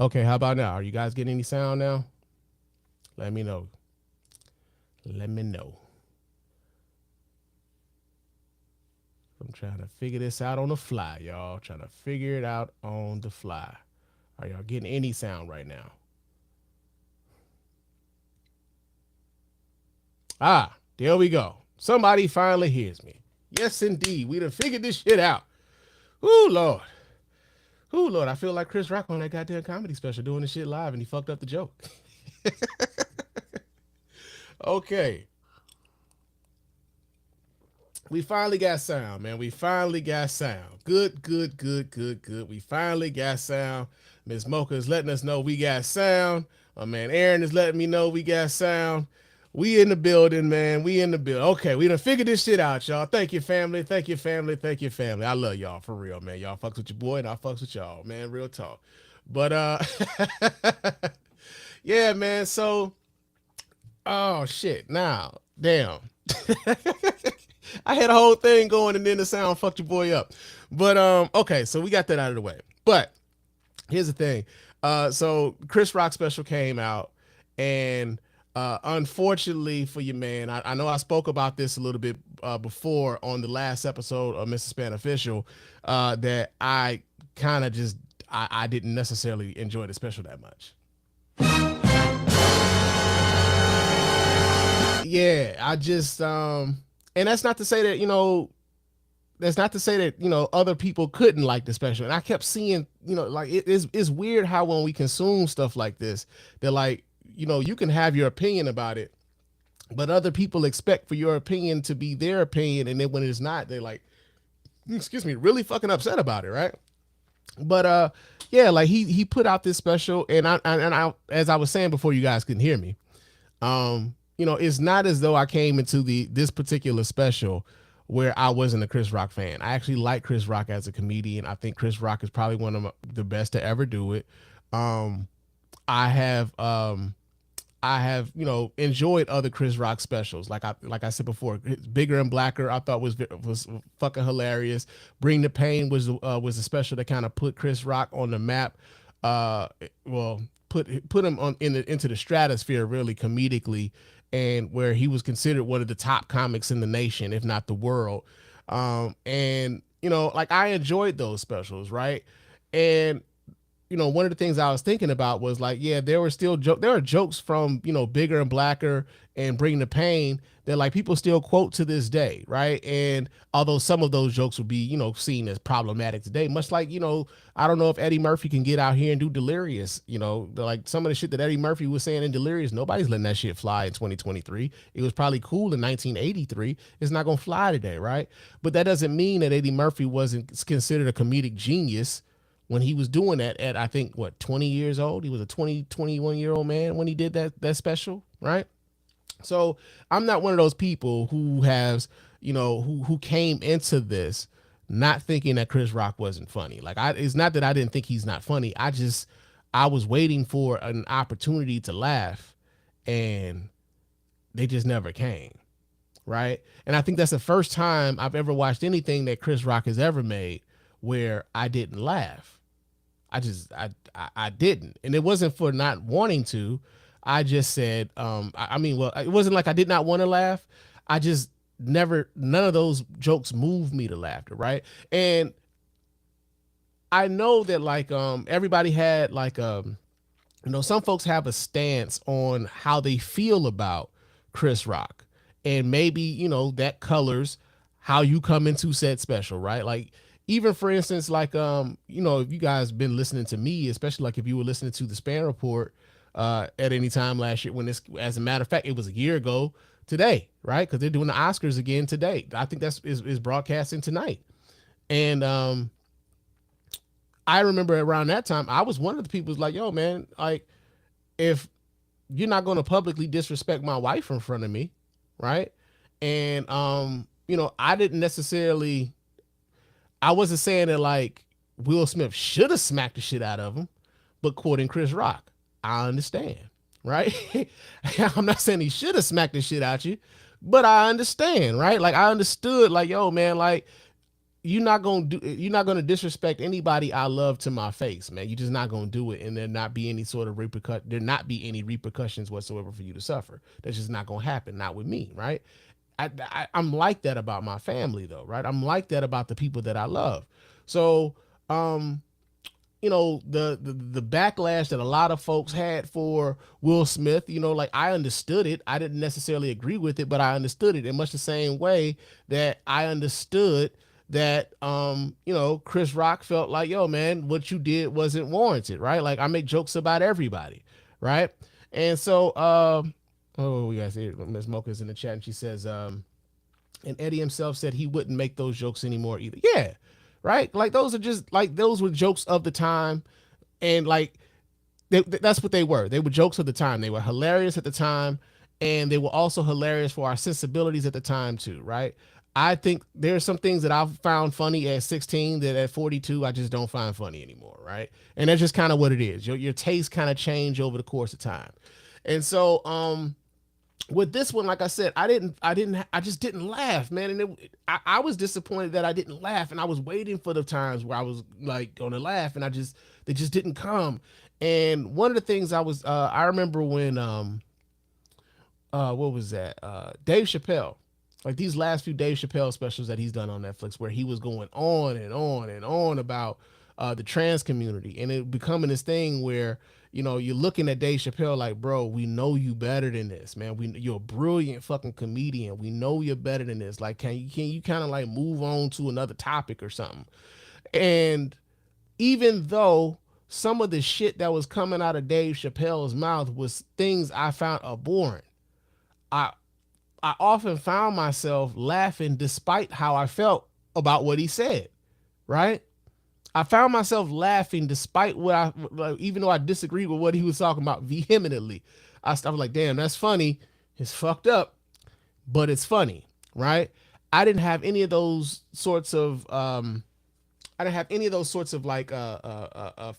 Okay, how about now? Are you guys getting any sound now? Let me know. Let me know. I'm trying to figure this out on the fly, y'all. Trying to figure it out on the fly. Are y'all getting any sound right now? Ah, there we go. Somebody finally hears me. Yes, indeed. We done figured this shit out. Ooh, Lord. Ooh, Lord. I feel like Chris Rock on that goddamn comedy special doing this shit live and he fucked up the joke. Okay. We finally got sound, man. We finally got sound. Good, good, good, good, good. We finally got sound. Miss Mocha is letting us know we got sound. My man Aaron is letting me know we got sound. We in the building, man. We in the building. Okay, we done figured this shit out, y'all. Thank you, family. Thank you, family. Thank you, family. I love y'all for real, man. Y'all fucks with your boy and I fucks with y'all, man. Real talk. But yeah, man. So oh shit. Now, damn. I had a whole thing going and then the sound fucked your boy up. But okay, so we got that out of the way. But here's the thing. So Chris Rock special came out, and unfortunately for you, man, I know I spoke about this a little bit before on the last episode of Mr. Spann Official, that I kind of just I didn't necessarily enjoy the special that much. Yeah, I just and that's not to say that, that's not to say that, other people couldn't like the special. And I kept seeing, like it's weird how when we consume stuff like this, they're like, you can have your opinion about it, but other people expect for your opinion to be their opinion, and then when it's not, they're like, excuse me, really fucking upset about it, right? But yeah, like he put out this special, and I as I was saying before, you guys couldn't hear me. It's not as though I came into this particular special where I wasn't a Chris Rock fan. I actually like Chris Rock as a comedian. I think Chris Rock is probably one of the best to ever do it. Um, I have enjoyed other Chris Rock specials. Like I said before, Bigger and Blacker I thought was fucking hilarious. Bring the Pain was a special that kind of put Chris Rock on the map. Well, put him into the stratosphere really comedically, and where he was considered one of the top comics in the nation, if not the world. And like I enjoyed those specials, right? And one of the things I was thinking about was like, yeah, there are jokes from, Bigger and Blacker and Bring the Pain that like people still quote to this day, right? And although some of those jokes would be, seen as problematic today, much like, I don't know if Eddie Murphy can get out here and do Delirious, like some of the shit that Eddie Murphy was saying in Delirious, nobody's letting that shit fly in 2023. It was probably cool in 1983. It's not gonna fly today, right? But that doesn't mean that Eddie Murphy wasn't considered a comedic genius when he was doing that at, I think, what, 20 years old. He was a 21-year-old man when he did that special, right? So I'm not one of those people who has, who came into this not thinking that Chris Rock wasn't funny. Like it's not that I didn't think he's not funny. I was waiting for an opportunity to laugh, and they just never came, right? And I think that's the first time I've ever watched anything that Chris Rock has ever made where I didn't laugh. I didn't, and it wasn't for not wanting to. I just said, I mean, well, it wasn't like I did not want to laugh. I just none of those jokes moved me to laughter, right? And I know that like everybody had like some folks have a stance on how they feel about Chris Rock, and maybe that colors how you come into said special, right? Like even for instance, like if you guys been listening to me, especially like if you were listening to the Spann Report at any time last year, when this, as a matter of fact, it was a year ago today, right? Because they're doing the Oscars again today. I think is broadcasting tonight, and I remember around that time, I was one of the people who's like, yo, man, like if you're not going to publicly disrespect my wife in front of me, right? And I didn't necessarily, I wasn't saying that like Will Smith should have smacked the shit out of him, but quoting Chris Rock, I understand, right? I'm not saying he should have smacked the shit out you, but I understand, right? Like I understood, like, yo, man, like you're not gonna disrespect anybody I love to my face, man. You're just not gonna do it, and there not be any sort of there not be any repercussions whatsoever for you to suffer. That's just not gonna happen. Not with me, right? I'm like that about my family, though, right? I'm like that about the people that I love. So, um, the backlash that a lot of folks had for Will Smith, like I understood it. I didn't necessarily agree with it, but I understood it in much the same way that I understood that Chris Rock felt like, yo, man, what you did wasn't warranted, right? Like I make jokes about everybody, right? And so oh, we guys here, Miss Mocha's in the chat and she says and Eddie himself said he wouldn't make those jokes anymore either. Yeah, right? Like those are just like those were jokes of the time, and like that's what they were. They were jokes of the time. They were hilarious at the time, and they were also hilarious for our sensibilities at the time too, right? I think there's some things that I've found funny at 16 that at 42 I just don't find funny anymore, right? And that's just kind of what it is. Your taste kind of change over the course of time, and so with this one, like I said, I just didn't laugh, man. And I was disappointed that I didn't laugh, and I was waiting for the times where I was like going to laugh, and they just didn't come. And one of the things I remember when, what was that? Dave Chappelle, like these last few Dave Chappelle specials that he's done on Netflix, where he was going on and on and on about the trans community, and it becoming this thing where you're looking at Dave Chappelle like, bro, we know you better than this, man. You're a brilliant fucking comedian. We know you're better than this. Like, can you kind of like move on to another topic or something? And even though some of the shit that was coming out of Dave Chappelle's mouth was things I found abhorrent, I I often found myself laughing despite how I felt about what he said, right? I found myself laughing despite even though I disagreed with what he was talking about vehemently. I was like, damn, that's funny. It's fucked up, but it's funny, right? I didn't have any of those sorts of, like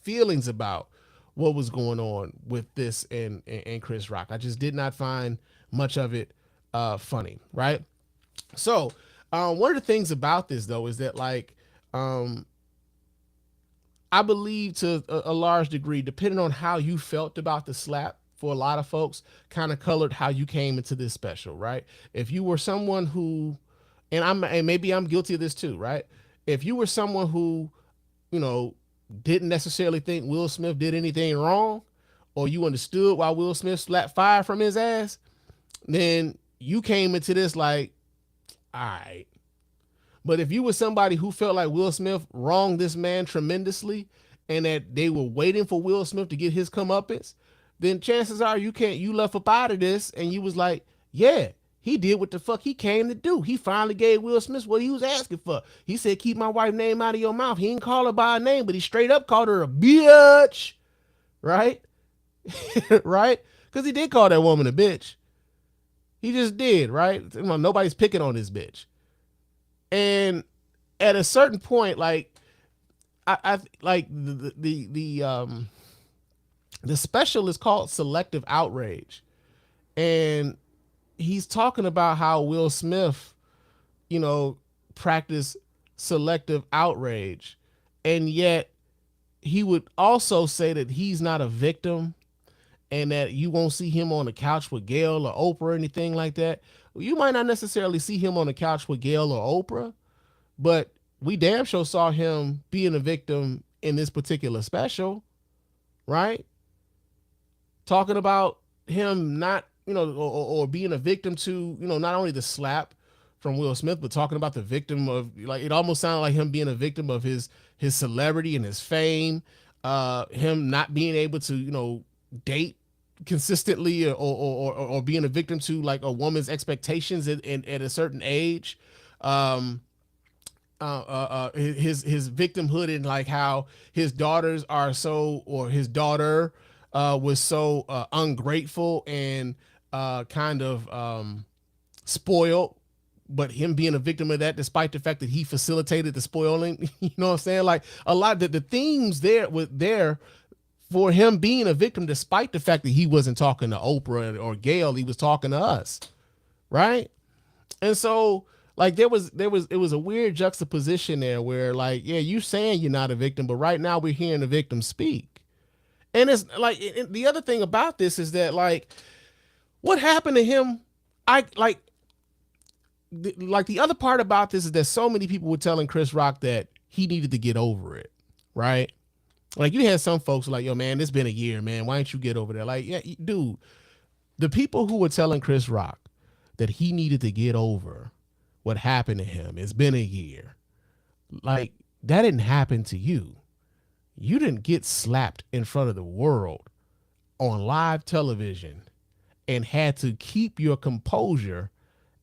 feelings about what was going on with this and Chris Rock. I just did not find much of it funny, right? So one of the things about this though is that I believe to a large degree, depending on how you felt about the slap, for a lot of folks, kind of colored how you came into this special, right? If you were someone who, and maybe I'm guilty of this too, right? If you were someone who, didn't necessarily think Will Smith did anything wrong, or you understood why Will Smith slapped fire from his ass, then you came into this like, all right. But if you were somebody who felt like Will Smith wronged this man tremendously and that they were waiting for Will Smith to get his comeuppance, then chances are you left up out of this and you was like, yeah, he did what the fuck he came to do. He finally gave Will Smith what he was asking for. He said, keep my wife's name out of your mouth. He didn't call her by her name, but he straight up called her a bitch. Right? Right? Because he did call that woman a bitch. He just did, right? Nobody's picking on this bitch. And at a certain point, like I like the special is called Selective Outrage, and he's talking about how Will Smith, practiced selective outrage, and yet he would also say that he's not a victim, and that you won't see him on the couch with Gail or Oprah or anything like that. You might not necessarily see him on the couch with Gail or Oprah, but we damn sure saw him being a victim in this particular special, right? Talking about him not, or being a victim to, not only the slap from Will Smith, but talking about the victim of, like, it almost sounded like him being a victim of his celebrity and his fame, him not being able to, date consistently, or being a victim to like a woman's expectations at a certain age, his victimhood, and like how his daughters are so, or his daughter was so ungrateful and kind of spoiled, but him being a victim of that despite the fact that he facilitated the spoiling. You know what I'm saying? Like a lot of the themes there were there for him being a victim, despite the fact that he wasn't talking to Oprah or Gail, he was talking to us, right? And so Like it was a weird juxtaposition there where like, yeah, you saying you're not a victim, but right now we're hearing the victim speak. And it's like the other thing about this is that like what happened to him, I like the other part about this is that so many people were telling Chris Rock that he needed to get over it, right? Like you had some folks like, yo, man, it's been a year, man. Why don't you get over there? Like, yeah, dude, the people who were telling Chris Rock that he needed to get over what happened to him, it's been a year. Like that didn't happen to you. You didn't get slapped in front of the world on live television and had to keep your composure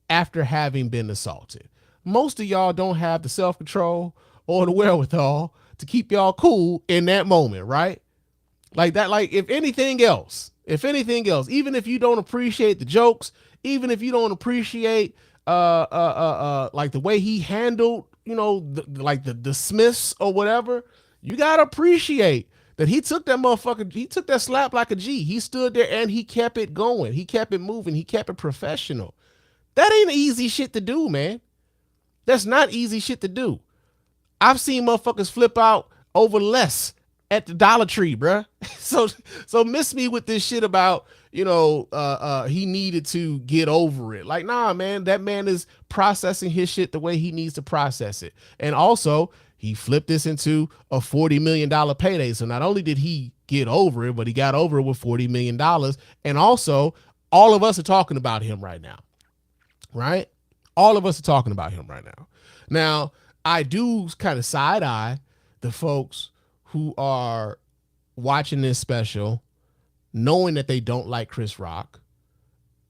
after having been assaulted. Most of y'all don't have the self-control or the wherewithal to keep y'all cool in that moment, right? Like that, like if anything else, even if you don't appreciate the jokes, even if you don't appreciate like the way he handled, you know, like the Smiths or whatever, you gotta appreciate that he took that motherfucker, he took that slap like a G. He stood there and he kept it going. He kept it moving. He kept it professional. That ain't easy shit to do, man. That's not easy shit to do. I've seen motherfuckers flip out over less at the Dollar Tree, bruh. So miss me with this shit about, you know, he needed to get over it. Like, nah, man, that man is processing his shit the way he needs to process it. And also, he flipped this into a $40 million payday. So not only did he get over it, but he got over it with $40 million. And also, all of us are talking about him right now. Right? All of us are talking about him right now. Now, I do kind of side eye the folks who are watching this special, knowing that they don't like Chris Rock,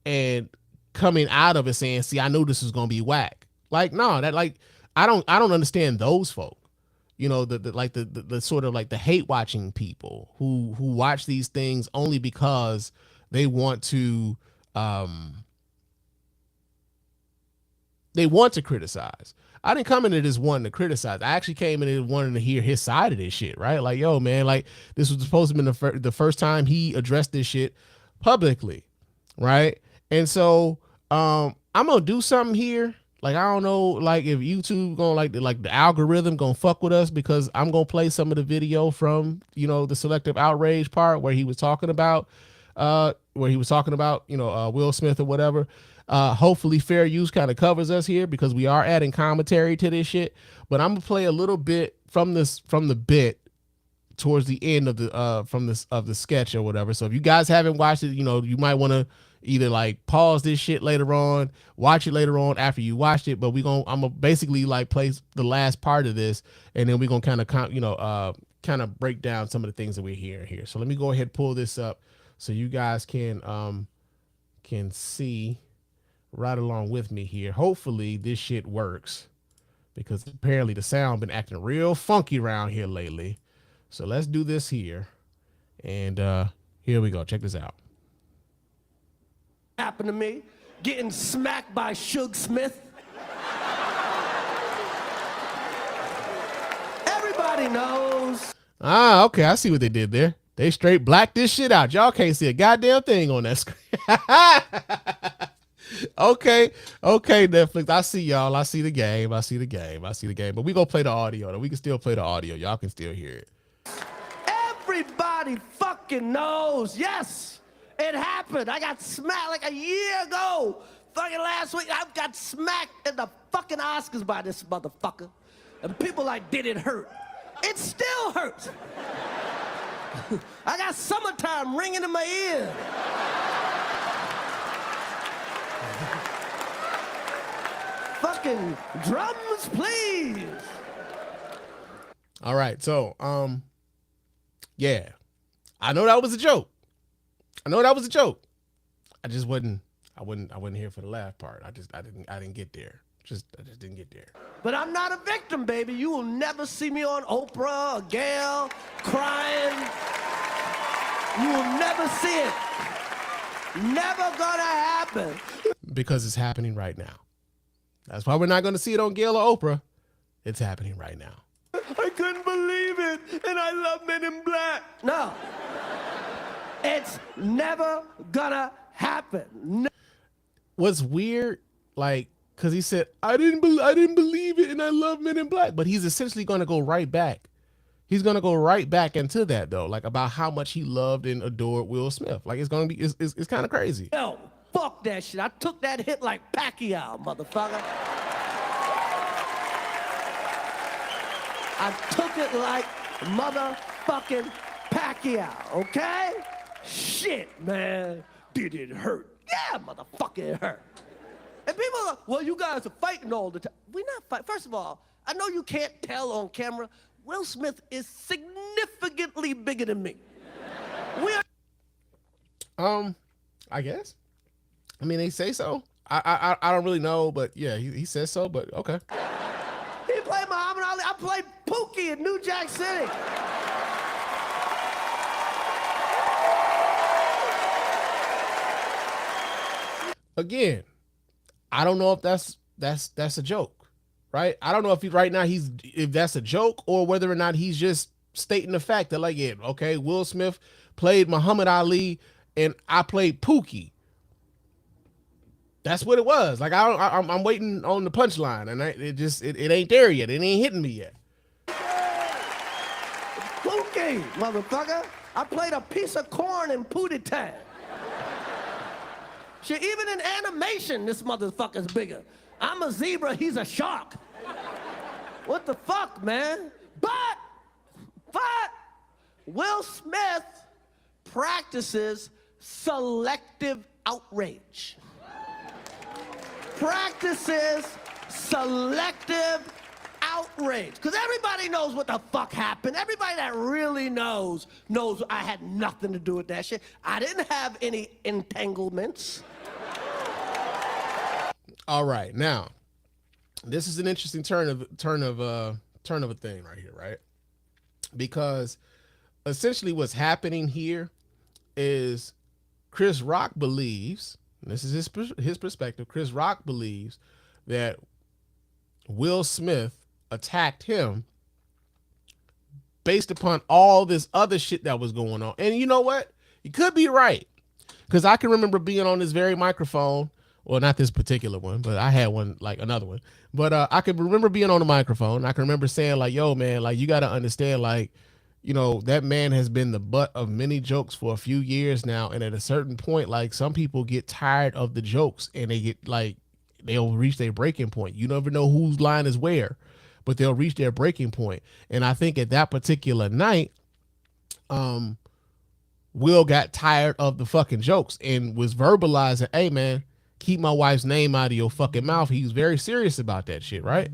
and coming out of it saying, "See, I knew this was gonna be whack." Like, no, that like I don't understand those folk. You know, the sort of like the hate watching people who watch these things only because they want to criticize. I didn't come into this wanting to criticize. I actually came in wanting to hear his side of this shit, right? Like, yo, man, like this was supposed to be the first time he addressed this shit publicly, right? And so I'm gonna do something here. Like, I don't know, like if YouTube gonna like the algorithm gonna fuck with us, because I'm gonna play some of the video from, you know, the Selective Outrage part where he was talking about you know, Will Smith or whatever. Hopefully fair use kind of covers us here because we are adding commentary to this shit. But I'm gonna play a little bit from the bit towards the end of the sketch or whatever. So if you guys haven't watched it, you know, you might want to either like pause this shit later on, watch it later on after you watched it. But I'm gonna basically like play the last part of this, and then we're gonna kind of kind of break down some of the things that we're hearing here. So let me go ahead and pull this up so you guys can see right along with me here. Hopefully this shit works, because apparently the sound been acting real funky around here lately. So let's do this here. And here we go. Check this out. Happened to me, getting smacked by Suge Smith. Everybody knows. Ah, okay. I see what they did there. They straight blacked this shit out. Y'all can't see a goddamn thing on that screen. Okay, Netflix. I see y'all. I see the game. But we gonna play the audio. We can still play the audio. Y'all can still hear it. Everybody fucking knows. Yes, it happened. I got smacked like a year ago. Fucking last week, I got smacked in the fucking Oscars by this motherfucker. And people like, did it hurt? It still hurts. I got summertime ringing in my ear. Fucking drums, please. All right, so yeah, I know that was a joke. I just wasn't here for the laugh part. I didn't get there. I just didn't get there. But I'm not a victim, baby. You will never see me on Oprah or Gail crying. You will never see it. Never gonna happen. Because it's happening right now. That's why we're not gonna see it on Gail or Oprah. It's happening right now. I couldn't believe it, and I love Men in Black. No. It's never gonna happen. No. What's weird, like, because he said, I didn't believe it, and I love Men in Black. But he's essentially going to go right back. He's going to go right back into that, though, like about how much he loved and adored Will Smith. Like, it's going to be, it's kind of crazy. Yo, fuck that shit. I took that hit like Pacquiao, motherfucker. I took it like motherfucking Pacquiao, okay? Shit, man. Did it hurt? Yeah, motherfucker, it hurt. And people are, well, you guys are fighting all the time. We're not fighting. First of all, I know you can't tell on camera. Will Smith is significantly bigger than me. We are. I guess. I mean, they say so. I don't really know, but yeah, he says so. But okay. He played Muhammad Ali. I played Pookie in New Jack City. Again, I don't know if that's a joke, right? I don't know if if that's a joke or whether or not he's just stating the fact that, like, yeah, okay, Will Smith played Muhammad Ali and I played Pookie. That's what it was. Like, I'm waiting on the punchline, and it ain't there yet. It ain't hitting me yet. Pookie, motherfucker. I played a piece of corn in Pootie Tang. Shit, even in animation, this motherfucker's bigger. I'm a zebra, he's a shark. What the fuck, man? But Will Smith practices selective outrage. Practices selective outrage. Because everybody knows what the fuck happened. Everybody that really knows I had nothing to do with that shit. I didn't have any entanglements. All right, now this is an interesting turn of a thing right here, right? Because essentially what's happening here is Chris Rock believes, and this is his perspective, Chris Rock believes that Will Smith attacked him based upon all this other shit that was going on. And you know what? He could be right. Because I can remember being on this very microphone. Well, not this particular one, but I had one, like another one. But I can remember being on the microphone. I can remember saying, like, yo, man, like, you got to understand, like, you know, that man has been the butt of many jokes for a few years now. And at a certain point, like, some people get tired of the jokes and they get, like, they'll reach their breaking point. You never know whose line is where, but they'll reach their breaking point. And I think at that particular night, Will got tired of the fucking jokes and was verbalizing, hey, man, keep my wife's name out of your fucking mouth. He was very serious about that shit, right?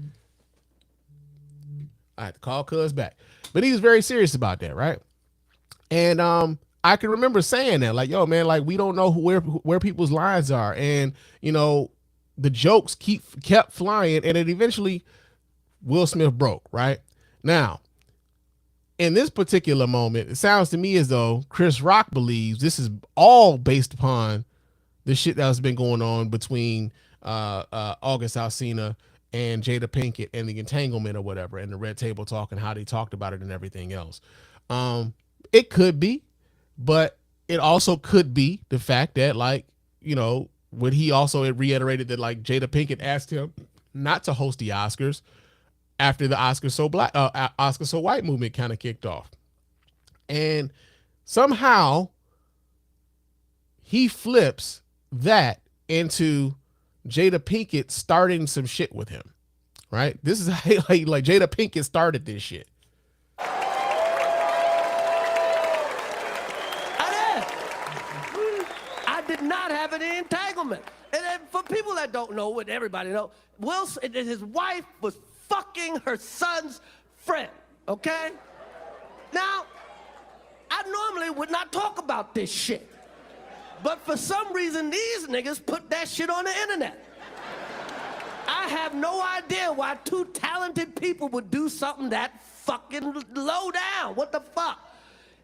I had to call Cuz back. But he was very serious about that, right? And I can remember saying that, like, yo, man, like, we don't know where people's lines are. And, you know, the jokes kept flying, and it eventually Will Smith broke, right? Now, in this particular moment, it sounds to me as though Chris Rock believes this is all based upon the shit that's been going on between August Alsina and Jada Pinkett and the entanglement or whatever, and the Red Table Talk and how they talked about it and everything else. It could be, but it also could be the fact that, like, you know, when he also reiterated that, like, Jada Pinkett asked him not to host the Oscars after the Oscar So White movement kind of kicked off. And somehow he flips that into Jada Pinkett starting some shit with him, right? This is how, like Jada Pinkett started this shit. I did not have any entanglement. And then for people that don't know, what everybody know, his wife was fucking her son's friend, okay? Now, I normally would not talk about this shit. But for some reason, these niggas put that shit on the internet. I have no idea why two talented people would do something that fucking low down. What the fuck?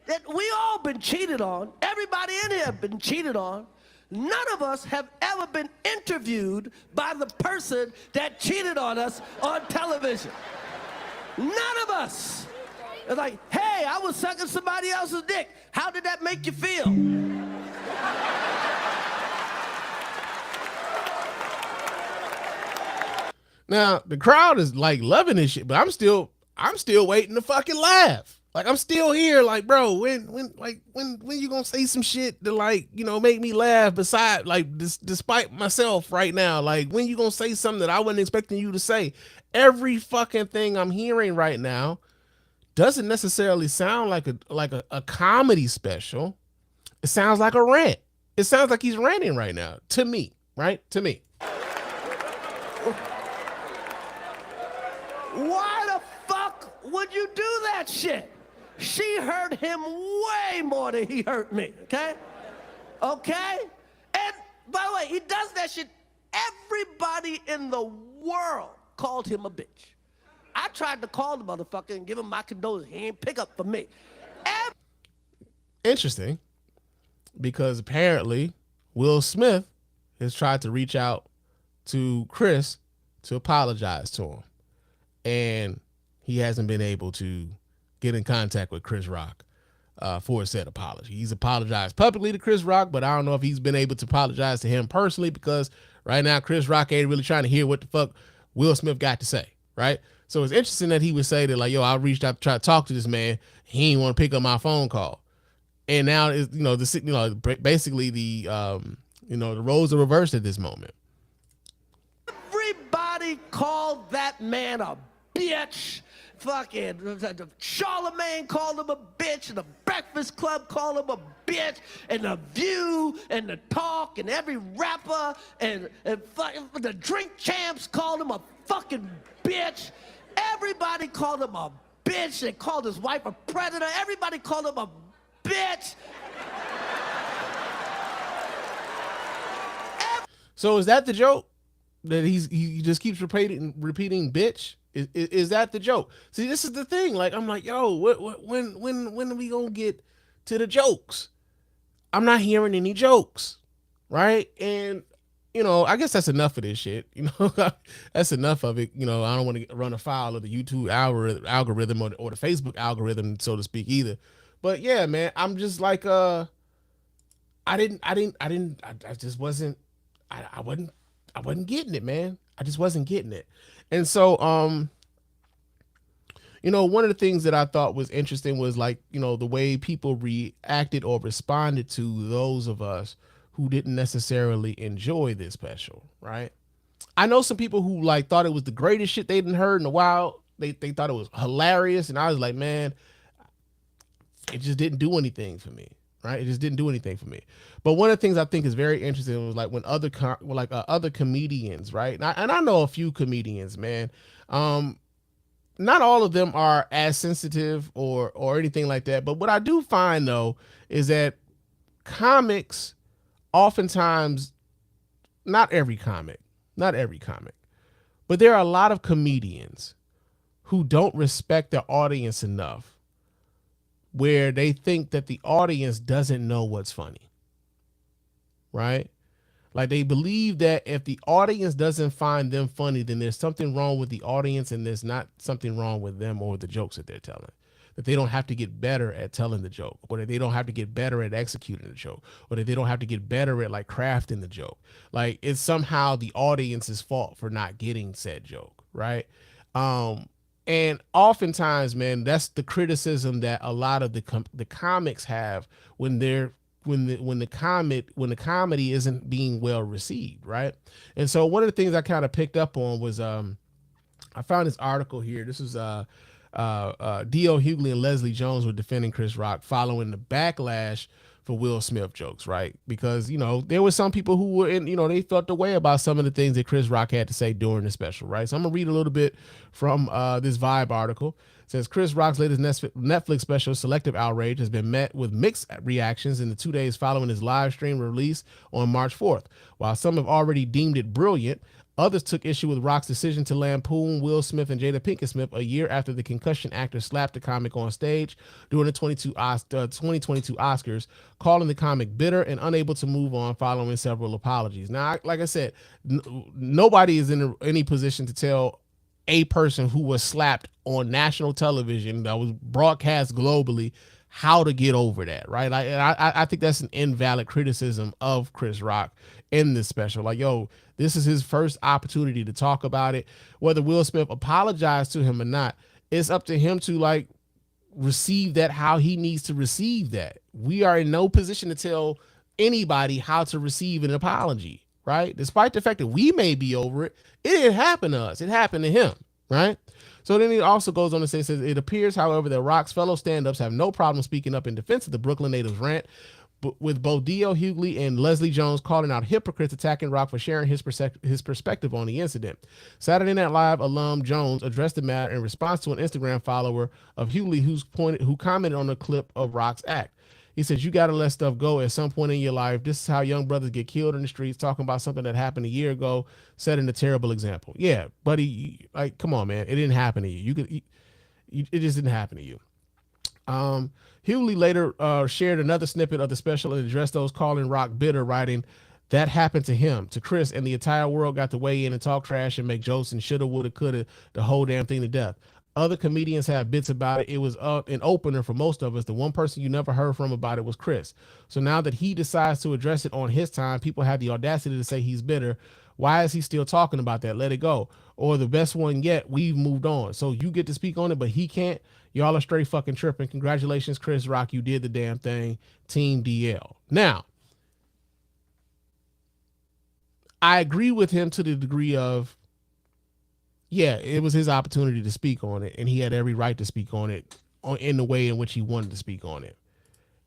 That we all been cheated on. Everybody in here have been cheated on. None of us have ever been interviewed by the person that cheated on us on television. None of us. It's like, hey, I was sucking somebody else's dick. How did that make you feel? Now the crowd is like loving this shit, but I'm still waiting to fucking laugh. Like I'm still here, like bro, when you gonna say some shit to like make me laugh? Beside like despite myself right now, like when you gonna say something that I wasn't expecting you to say? Every fucking thing I'm hearing right now doesn't necessarily sound like a comedy special. It sounds like a rant. It sounds like he's ranting right now to me, right? To me. Why the fuck would you do that shit? She hurt him way more than he hurt me, okay? Okay? And by the way, he does that shit. Everybody in the world called him a bitch. I tried to call the motherfucker and give him my condolences. He ain't pick up for me. Interesting, because apparently Will Smith has tried to reach out to Chris to apologize to him, and he hasn't been able to get in contact with Chris Rock for a said apology. He's apologized publicly to Chris Rock, but I don't know if he's been able to apologize to him personally, because right now Chris Rock ain't really trying to hear what the fuck Will Smith got to say, right? So it's interesting that he would say that, like, yo, I reached out to try to talk to this man. He didn't want to pick up my phone call. And now is basically the the roles are reversed at this moment. Everybody called that man a bitch. Fucking Charlemagne called him a bitch, and the Breakfast Club called him a bitch, and The View, and The Talk, and every rapper, and the Drink Champs called him a fucking bitch. Everybody called him a bitch. They called his wife a predator. Everybody called him a bitch. So is that the joke? That he just keeps repeating bitch? Is that the joke? See, this is the thing. Like, I'm like, yo, when are we gonna get to the jokes? I'm not hearing any jokes, right? And I guess that's enough of this shit. That's enough of it. I don't want to run afoul of the YouTube algorithm or the Facebook algorithm, so to speak, either. But yeah, man, I'm just like, I just wasn't getting it, man. I just wasn't getting it. And so, one of the things that I thought was interesting was like, the way people reacted or responded to those of us who didn't necessarily enjoy this special, right? I know some people who like thought it was the greatest shit they'd heard in a while. They thought it was hilarious. And I was like, man, it just didn't do anything for me. Right. It just didn't do anything for me. But one of the things I think is very interesting was like when other comedians, right? And I know a few comedians, man. Not all of them are as sensitive or anything like that. But what I do find though is that comics oftentimes, not every comic, but there are a lot of comedians who don't respect their audience enough, where they think that the audience doesn't know what's funny, right? Like they believe that if the audience doesn't find them funny, then there's something wrong with the audience and there's not something wrong with them or the jokes that they're telling. That they don't have to get better at telling the joke, or that they don't have to get better at executing the joke, or that they don't have to get better at like crafting the joke. Like it's somehow the audience's fault for not getting said joke, right? And oftentimes, man, that's the criticism that a lot of the comics have when the comedy isn't being well received, right? And so one of the things I kind of picked up on was I found this article here. This was D.L. Hughley and Leslie Jones were defending Chris Rock following the backlash for Will Smith jokes, right? Because, there were some people who were they felt the way about some of the things that Chris Rock had to say during the special, right? So I'm gonna read a little bit from this Vibe article. It says Chris Rock's latest Netflix special, Selective Outrage, has been met with mixed reactions in the 2 days following his live stream release on March 4th. While some have already deemed it brilliant, others took issue with Rock's decision to lampoon Will Smith and Jada Pinkett Smith a year after the concussion actor slapped the comic on stage during the 2022 Oscars, calling the comic bitter and unable to move on following several apologies. Now, like I said, nobody is in any position to tell a person who was slapped on national television that was broadcast globally how to get over that, right? I think that's an invalid criticism of Chris Rock in this special. Like, yo, This is his first opportunity to talk about it. Whether Will Smith apologized to him or not, it's up to him to like receive that how he needs to receive that. We are in no position to tell anybody how to receive an apology, right? Despite the fact that we may be over it, it didn't happen to us. It happened to him, right? So then he also goes on to say, says, it appears, however, that Rock's fellow stand-ups have no problem speaking up in defense of the Brooklyn natives' rant, with both D.L. Hughley and Leslie Jones calling out hypocrites attacking Rock for sharing his perspective on the incident. Saturday Night Live alum Jones addressed the matter in response to an Instagram follower of Hughley who commented on a clip of Rock's act. He says, you got to let stuff go at some point in your life. This is how young brothers get killed in the streets, talking about something that happened a year ago, setting a terrible example. Yeah, buddy, like, come on, man. It didn't happen to you. It just didn't happen to you. Hughley later shared another snippet of the special and addressed those calling Rock bitter, writing, that happened to him, to Chris, and the entire world got to weigh in and talk trash and make jokes and shoulda, woulda, coulda, the whole damn thing to death. Other comedians have bits about it. It was an opener for most of us. The one person you never heard from about it was Chris. So now that he decides to address it on his time, people have the audacity to say he's bitter. Why is he still talking about that? Let it go. Or the best one yet, we've moved on. So you get to speak on it, but he can't. Y'all are straight fucking tripping. Congratulations, Chris Rock. You did the damn thing. Team DL. Now, I agree with him to the degree of, yeah, it was his opportunity to speak on it, and he had every right to speak on it in the way in which he wanted to speak on it.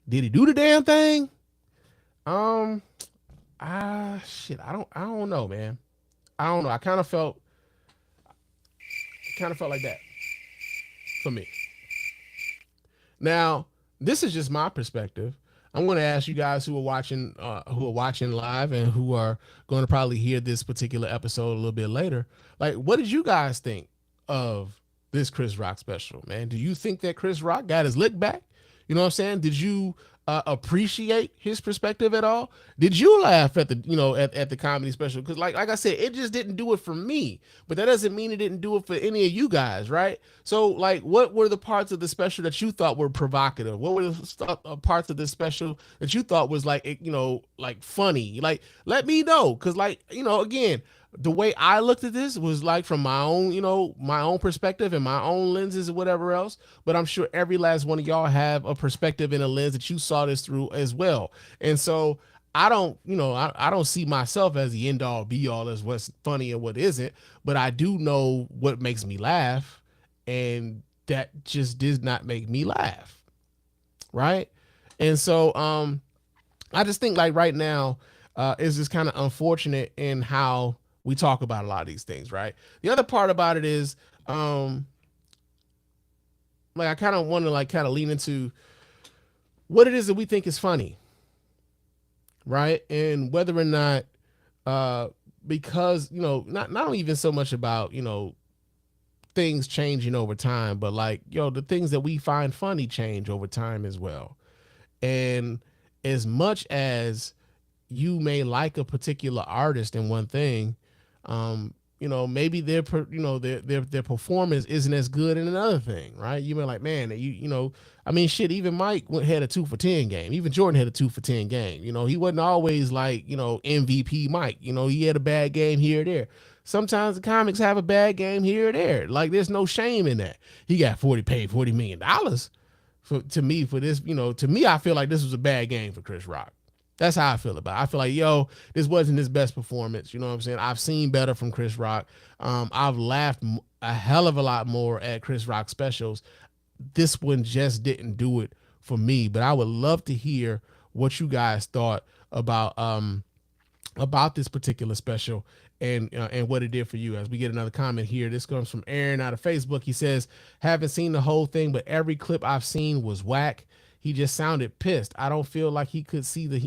Did he do the damn thing? Shit, I don't know, man. I don't know. I kind of felt like that for me. Now, this is just my perspective. I'm going to ask you guys who are watching live and who are going to probably hear this particular episode a little bit later. Like, what did you guys think of this Chris Rock special, man? Do you think that Chris Rock got his lick back? You know what I'm saying? Did you appreciate his perspective at all? Did you laugh at the, at the comedy special? Because like I said, it just didn't do it for me, but that doesn't mean it didn't do it for any of you guys, right? So like, what were the parts of the special that you thought were provocative? What were the parts of the special that you thought was like, like funny? Like, let me know. Cause like, again, the way I looked at this was like from my own, my own perspective and my own lenses and whatever else. But I'm sure every last one of y'all have a perspective and a lens that you saw this through as well. And so I don't, I don't see myself as the end all be all as what's funny and what isn't, but I do know what makes me laugh. And that just did not make me laugh. Right. And so I just think like right now is just kind of unfortunate in how we talk about a lot of these things, right? The other part about it is, like I kind of want to like kind of lean into what it is that we think is funny, right? And whether or not, because not even so much about things changing over time, but like the things that we find funny change over time as well. And as much as you may like a particular artist in one thing, maybe their performance isn't as good in another thing, right? You may like, man, shit, even Mike had a 2 for 10 game. Even Jordan had a 2 for 10 game. He wasn't always like, MVP Mike. He had a bad game here or there. Sometimes the comics have a bad game here or there. Like, there's no shame in that. He got paid $40 million to me, I feel like this was a bad game for Chris Rock. That's how I feel about it. I feel like, this wasn't his best performance. You know what I'm saying? I've seen better from Chris Rock. I've laughed a hell of a lot more at Chris Rock specials. This one just didn't do it for me, but I would love to hear what you guys thought about this particular special and what it did for you. As we get another comment here, this comes from Aaron out of Facebook. He says, haven't seen the whole thing, but every clip I've seen was whack. He just sounded pissed. I don't feel like he could see the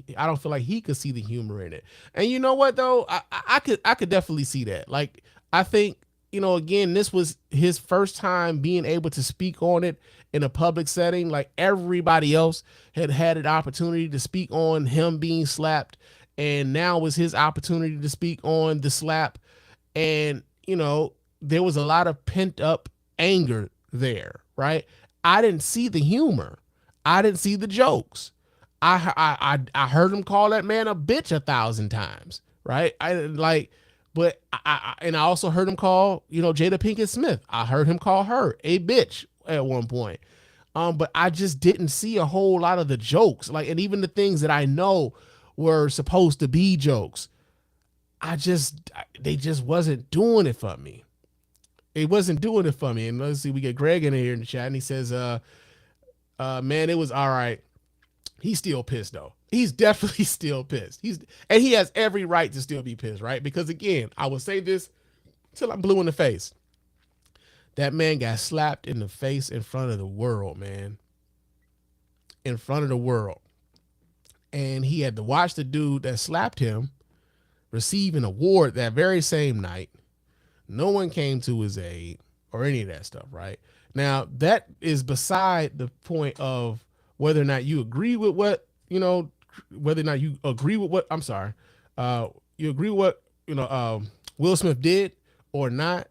humor in it. And you know what though? I could definitely see that. Like, I think, again, this was his first time being able to speak on it in a public setting. Like, everybody else had an opportunity to speak on him being slapped. And now was his opportunity to speak on the slap. And, there was a lot of pent up anger there, right? I didn't see the humor. I didn't see the jokes. I heard him call that man a bitch 1,000 times, right? But I also heard him call, Jada Pinkett Smith. I heard him call her a bitch at one point. But I just didn't see a whole lot of the jokes, like, and even the things that I know were supposed to be jokes. They just wasn't doing it for me. It wasn't doing it for me. And let's see, we get Greg in here in the chat, and he says, man, it was all right. He's still pissed though. He's definitely still pissed. And he has every right to still be pissed, right? Because again, I will say this till I'm blue in the face. That man got slapped in the face in front of the world, man. In front of the world. And he had to watch the dude that slapped him receive an award that very same night. No one came to his aid or any of that stuff, right? Now, that is beside the point of whether or not you agree with what, whether or not you agree with what, you agree with what, Will Smith did or not.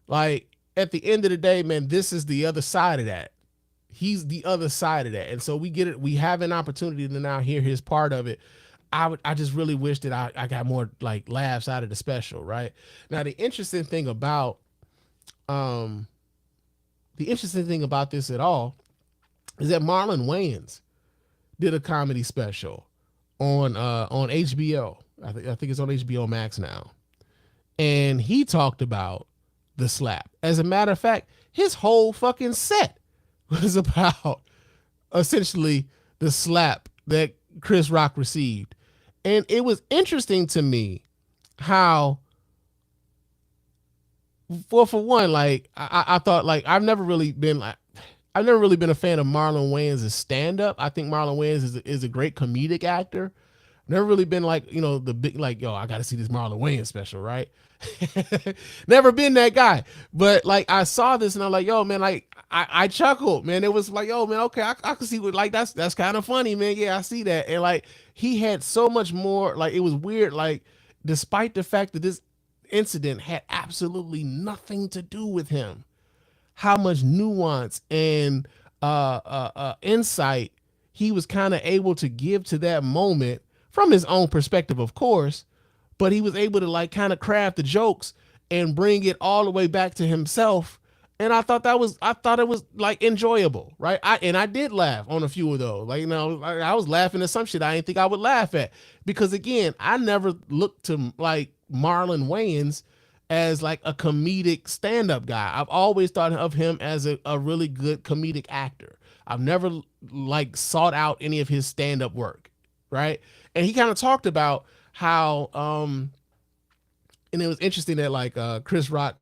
Like, at the end of the day, man, this is the other side of that. He's the other side of that. And so we get it. We have an opportunity to now hear his part of it. I just really wish that I got more like laughs out of the special, right? Now, the interesting thing about this at all is that Marlon Wayans did a comedy special on HBO. I think it's on HBO Max now. And he talked about the slap. As a matter of fact, his whole fucking set was about essentially the slap that Chris Rock received. And it was interesting to me how, well, for one, like I thought, like I've never really been a fan of Marlon Wayans' stand-up. I think Marlon Wayans is a great comedic actor. Never really been like, the big, like, yo, I got to see this Marlon Wayans special, right? Never been that guy. But like, I saw this and I'm like, yo, man, like, I chuckled, man. It was like, yo, man, okay, I can see what, like, that's kind of funny, man. Yeah, I see that. And like, he had so much more, like, it was weird. Like, despite the fact that this incident had absolutely nothing to do with him, how much nuance and insight he was kind of able to give to that moment from his own perspective, of course, but he was able to like kind of craft the jokes and bring it all the way back to himself. And I thought it was like enjoyable, right? I did laugh on a few of those. Like, I was laughing at some shit I didn't think I would laugh at, because again, I never looked to like Marlon Wayans as like a comedic stand-up guy. I've always thought of him as a really good comedic actor. I've never like sought out any of his stand-up work, right? And he kind of talked about how, and it was interesting that like Chris Rock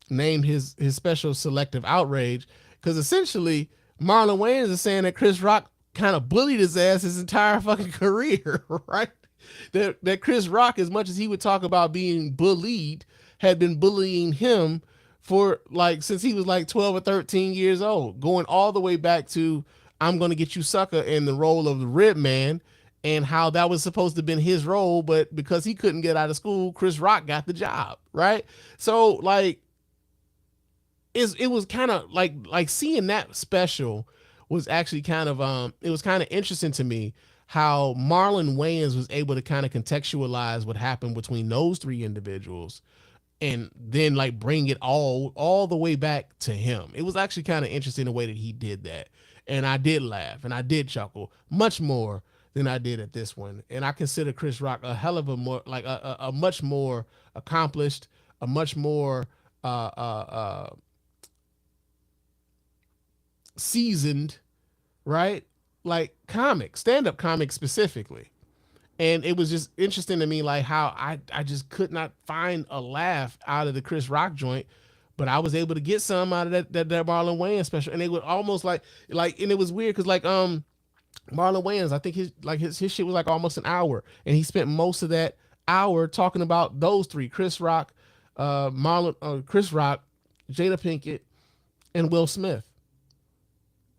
named his special Selective Outrage, because essentially Marlon Wayans is saying that Chris Rock kind of bullied his ass his entire fucking career, right? That Chris Rock, as much as he would talk about being bullied, had been bullying him for like since he was like 12 or 13 years old, going all the way back to I'm Gonna Get You Sucker in the role of the Rib Man, and how that was supposed to have been his role, but because he couldn't get out of school, Chris Rock got the job, right? So like, it was kind of like seeing that special was actually kind of it was kind of interesting to me how Marlon Wayans was able to kind of contextualize what happened between those three individuals and then like bring it all the way back to him. It was actually kind of interesting the way that he did that. And I did laugh and I did chuckle much more than I did at this one. And I consider Chris Rock a hell of a more like a much more accomplished, a much more seasoned, right? Like stand-up comic specifically. And it was just interesting to me, like how I just could not find a laugh out of the Chris Rock joint, but I was able to get some out of that Marlon Wayans special. And it was almost like, and it was weird because like, Marlon Wayans, I think his shit was like almost an hour, and he spent most of that hour talking about those three: Chris Rock, Chris Rock, Jada Pinkett, and Will Smith.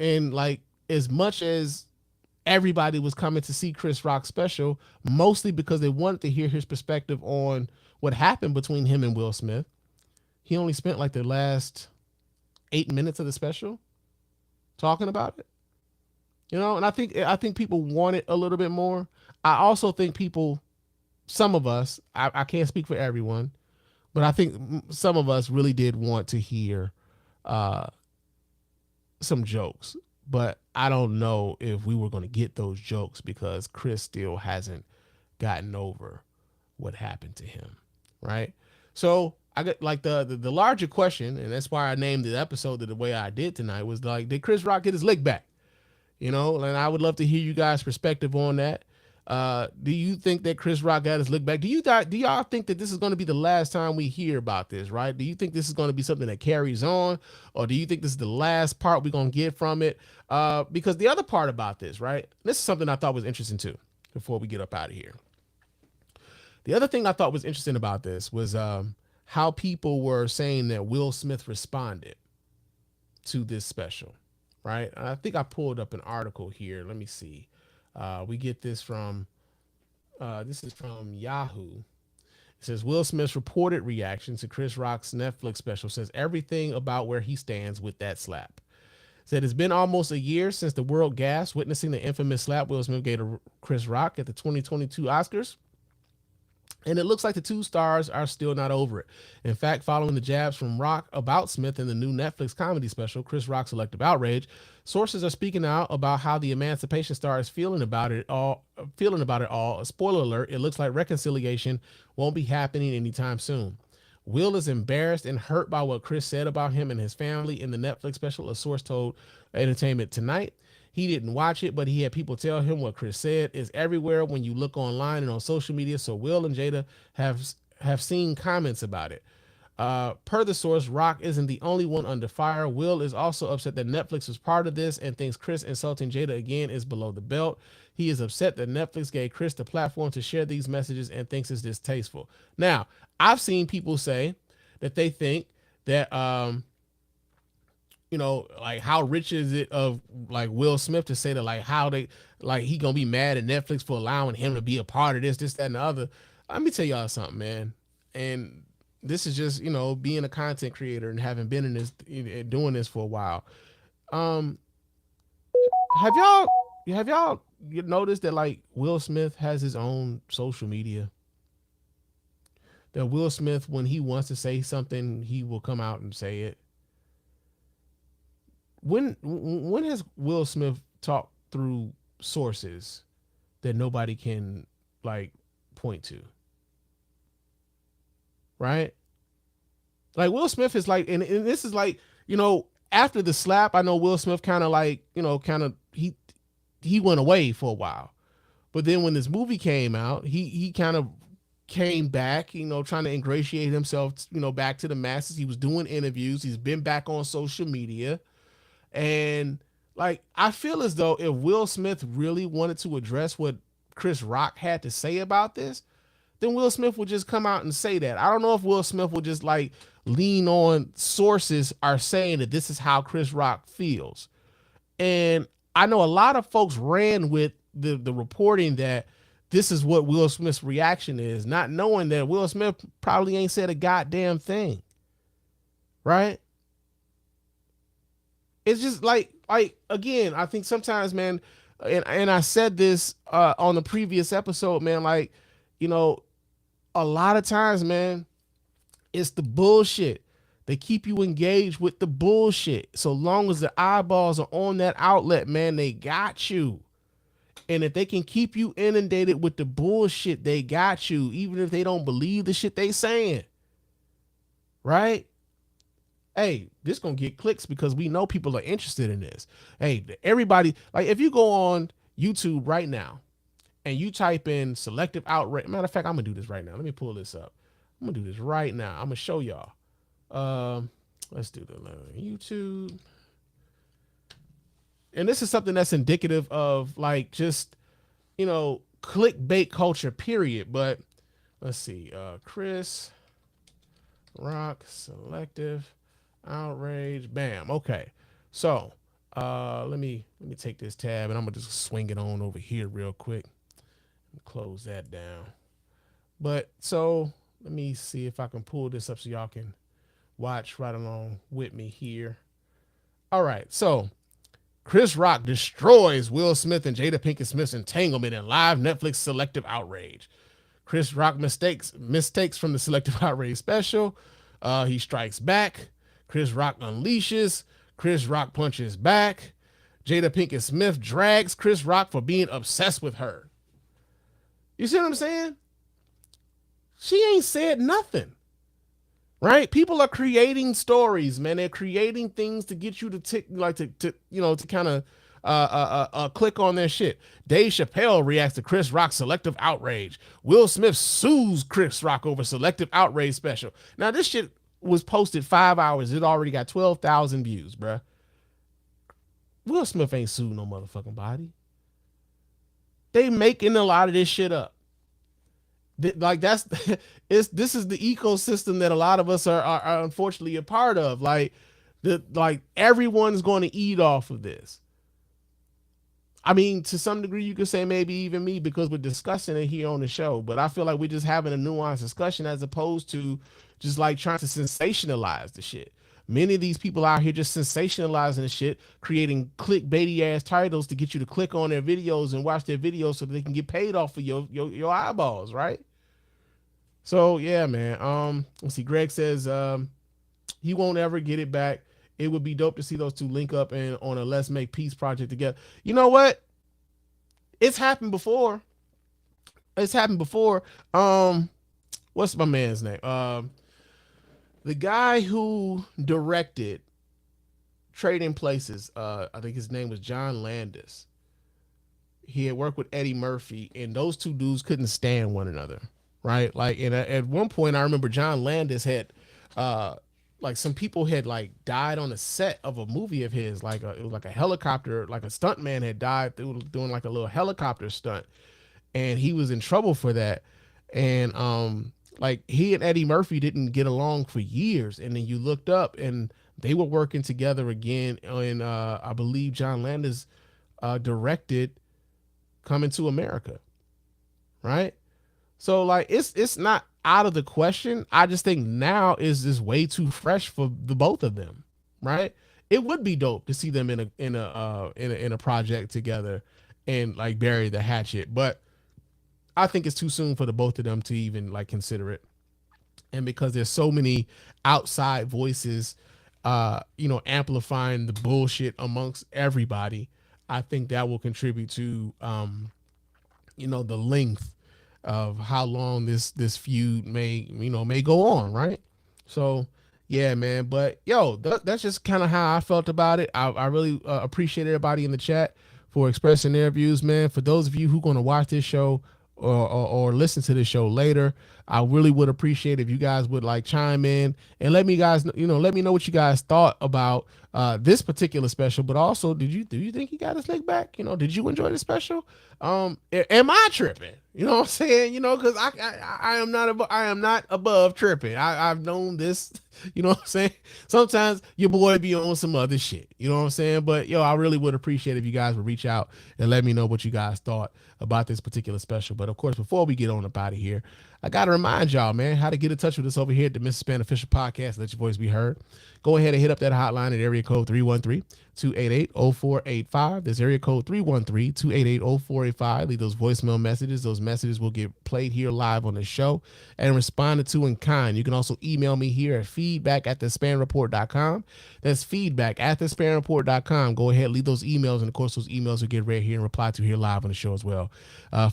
And like, as much as everybody was coming to see Chris Rock's special, mostly because they wanted to hear his perspective on what happened between him and Will Smith, he only spent like the last 8 minutes of the special talking about it. And I think people wanted a little bit more. I also think people some of us, I can't speak for everyone, but I think some of us really did want to hear uh, some jokes. But I don't know if we were going to get those jokes because Chris still hasn't gotten over what happened to him, right? So I got like the larger question, and that's why I named the episode the way I did tonight, was like, did Chris Rock get his lick back? You know, and I would love to hear you guys' perspective on that. Do you think that Chris Rock got his lick back? Do y'all think that this is going to be the last time we hear about this, right? Do you think this is going to be something that carries on, or do you think this is the last part we're going to get from it? Because the other part about this, right? This is something I thought was interesting too, before we get up out of here. The other thing I thought was interesting about this was how people were saying that Will Smith responded to this special, right? And I think I pulled up an article here. Let me see. We get this from, this is from Yahoo. It says Will Smith's reported reaction to Chris Rock's Netflix special says everything about where he stands with that slap. Said it's been almost a year since the world gasped witnessing the infamous slap Will Smith gave to Chris Rock at the 2022 Oscars. And it looks like the two stars are still not over it. In fact, following the jabs from Rock about Smith in the new Netflix comedy special, Chris Rock's Selective Outrage, sources are speaking out about how the Emancipation star is feeling about it all. Spoiler alert, it looks like reconciliation won't be happening anytime soon. Will is embarrassed and hurt by what Chris said about him and his family in the Netflix special, a source told Entertainment Tonight. He didn't watch it, but he had people tell him what Chris said is everywhere when you look online and on social media. So Will and Jada have seen comments about it. Per the source, Rock isn't the only one under fire. Will is also upset that Netflix was part of this and thinks Chris insulting Jada again is below the belt. He is upset that Netflix gave Chris the platform to share these messages and thinks it's distasteful. Now, I've seen people say that they think that, you know, like how rich is it of like Will Smith to say that like how they like he gonna be mad at Netflix for allowing him to be a part of this, that, and the other. Let me tell y'all something, man. And this is just, you know, being a content creator and having been in this, doing this for a while. Have y'all noticed that like Will Smith has his own social media? That Will Smith, when he wants to say something, he will come out and say it. When has Will Smith talked through sources that nobody can like point to? Right? Like Will Smith is like, and this is like, you know, after the slap, I know Will Smith kind of like, you know, kind of he went away for a while. But then when this movie came out, he kind of came back, you know, trying to ingratiate himself, you know, back to the masses. He was doing interviews. He's been back on social media. And like, I feel as though if Will Smith really wanted to address what Chris Rock had to say about this, then Will Smith would just come out and say that. I don't know if Will Smith will just like lean on sources are saying that this is how Chris Rock feels. And I know a lot of folks ran with the reporting that this is what Will Smith's reaction is, not knowing that Will Smith probably ain't said a goddamn thing. Right? It's just like again, I think sometimes, man, and I said this on the previous episode, man, like, you know, a lot of times, man, it's the bullshit. They keep you engaged with the bullshit. So long as the eyeballs are on that outlet, man, they got you. And if they can keep you inundated with the bullshit, they got you, even if they don't believe the shit they saying. Right? Hey, this gonna get clicks because we know people are interested in this. Hey, everybody, like if you go on YouTube right now and you type in Selective Outrage, matter of fact, I'm gonna do this right now. Let me pull this up. I'm gonna do this right now. I'm gonna show y'all. Let's do the YouTube. And this is something that's indicative of like just, you know, clickbait culture, period. But let's see, Chris Rock Selective Outrage. Bam. Okay. So let me take this tab and I'm gonna just swing it on over here real quick and close that down. But so let me see if I can pull this up so y'all can watch right along with me here. All right. So Chris Rock destroys Will Smith and Jada Pinkett Smith's entanglement in live Netflix Selective Outrage. Chris Rock mistakes from the Selective Outrage special. He strikes back. Chris Rock unleashes. Chris Rock punches back. Jada Pinkett Smith drags Chris Rock for being obsessed with her. You see what I'm saying? She ain't said nothing. Right? People are creating stories, man. They're creating things to get you to to kind of click on their shit. Dave Chappelle reacts to Chris Rock's Selective Outrage. Will Smith sues Chris Rock over Selective Outrage special. Now this shit was posted 5 hours. It already got 12,000 views, bruh. Will Smith ain't sued no motherfucking body. They making a lot of this shit up. Like this is the ecosystem that a lot of us are unfortunately a part of. Like everyone's going to eat off of this. I mean, to some degree, you could say maybe even me, because we're discussing it here on the show. But I feel like we're just having a nuanced discussion as opposed to just like trying to sensationalize the shit. Many of these people out here just sensationalizing the shit, creating clickbaity ass titles to get you to click on their videos and watch their videos so that they can get paid off of your eyeballs, right? So yeah, man. Let's see. Greg says he won't ever get it back. It would be dope to see those two link up and on a Let's Make Peace project together. You know what? It's happened before. What's my man's name? The guy who directed Trading Places, I think his name was John Landis. He had worked with Eddie Murphy, and those two dudes couldn't stand one another, right? Like, and at one point, I remember John Landis had, like, some people had like died on the set of a movie of his, like it was like a helicopter, like a stunt man had died doing like a little helicopter stunt, and he was in trouble for that, and like he and Eddie Murphy didn't get along for years, and then you looked up and they were working together again, and I believe John Landis directed Coming to America, right? So like it's not out of the question. I just think now is this way too fresh for the both of them, right? It would be dope to see them in a project together and like bury the hatchet, but I think it's too soon for the both of them to even like consider it. And because there's so many outside voices, amplifying the bullshit amongst everybody, I think that will contribute to, the length of how long this feud may go on, right? So yeah, man. But yo, that's just kind of how I felt about it. I really appreciate everybody in the chat for expressing their views, man. For those of you who are going to watch this show or listen to this show later, I really would appreciate if you guys would like chime in and let me know what you guys thought about this particular special. But also, do you think he got his leg back? Did you enjoy the special? Am I tripping? You know what I'm saying? Because I am not above tripping. I've known this. You know what I'm saying? Sometimes your boy be on some other shit. You know what I'm saying? But yo, I really would appreciate if you guys would reach out and let me know what you guys thought about this particular special. But of course, before we get on up out of here, I got to remind y'all, man, how to get in touch with us over here at the Mr. Spann Official Podcast. Let your voice be heard. Go ahead and hit up that hotline at area code 313-288-0485. That's area code 313-288-0485. Leave those voicemail messages. Those messages will get played here live on the show and responded to in kind. You can also email me here at feedback@thespannreport.com. That's feedback@thespannreport.com. Go ahead, leave those emails, and of course, those emails will get read here and replied to here live on the show as well.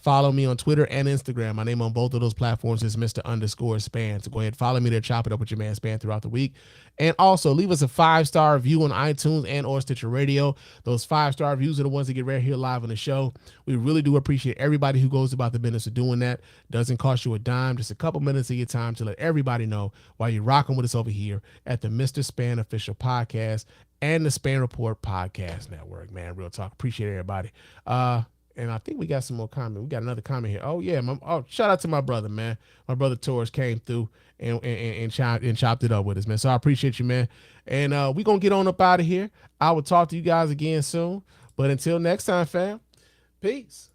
Follow me on Twitter and Instagram. My name on both of those platforms is Mr._Spann. So go ahead, follow me there, chop it up with your man Spann throughout the week. And also leave us a 5-star review on iTunes and or Stitcher Radio. Those 5-star reviews are the ones that get right here live on the show. We really do appreciate everybody who goes about the business of doing that. Doesn't cost you a dime, just a couple minutes of your time to let everybody know why you're rocking with us over here at the Mr. Spann Official Podcast and the Spann Report Podcast Network, man. Real talk. Appreciate everybody. And I think we got some more comment. We got another comment here. Oh yeah, shout out to my brother, man. My brother Torres came through and chopped it up with us, man. So I appreciate you, man. And we gonna get on up out of here. I will talk to you guys again soon. But until next time, fam, peace.